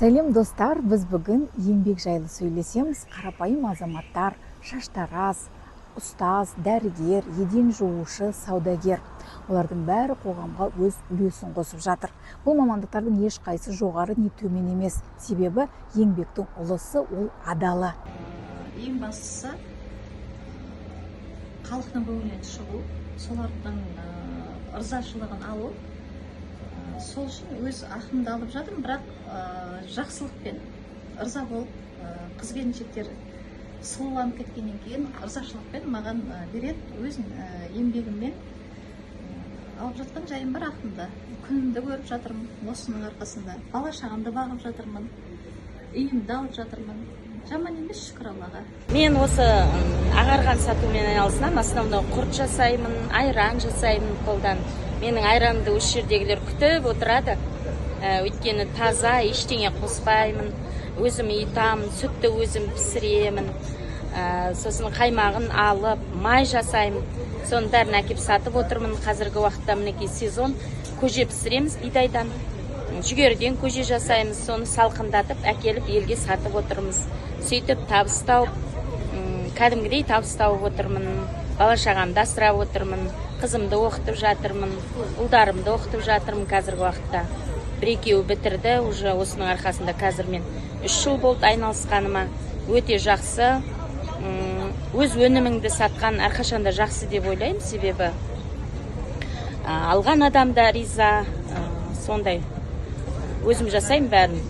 Сәлем достар, біз бүгін еңбек жайлы сөйлесеміз. Қарапайым азаматтар, шаштараз, ұстаз, дәрігер, еден жуушы, саудагер. Олардың бәрі қоғамға өз үлесін қосып жатыр. Бұл мамандықтардың ешқайсы жоғары не төмен емес. Себебі еңбектің ұлысы ол адалы. Ең бастысы халықтың көңілінен шығу, солардың ырзашылығын алу. Сол үшін өз ақымды алып жатырмын, бірақ жақсылықпен ырза болып, қыз келіншектер сұлуланып кеткеннен кейін ырзашылықпен маған береді. Өзін еңбегіммен алып жатқан жайым бар ақымды. Күнімді көріп жатырмын осының арқасында. Бала шағамды бағып жатырмын, үйімді алып жатырмын. Жаман емес, шүкір Аллаға. Мен осы ағарған сатумен айналысамын. Основном құрт жасаймын, айран жасаймын қолдан. Менің айранымды осы жердегілер күтіп отырады. Өйткені таза, ештеңе қоспаймын. Өзім иітамын, сүтті өзім пісіремін. Сосын қаймағын алып, май жасаймын. Соның бәрін әкеп сатып отырмын. Қазіргі уақытта мінекей сезон көже пісіреміз бидайдан. Жүгеріден көже жасаймыз, соны салқындатып, әкеліп елге сатып отырмыз. Сөйтіп табыс тауып, кәдімгідей табыс тауып отырмын. Бала шағамды асырап отырмын. Қызымды оқытып жатырмын. Ұлдарымды оқытып жатырмын қазіргі уақытта. Бір-екеуі бітірді, уже осының арқасында қазір мен 3 жыл болды айналысқаныма. Өте жақсы. Өз өніміңді сатқан әрқашанда жақсы деп ойлаймын, себебі алған адам да риза. Сондай. Өзім жасаймын бәрін.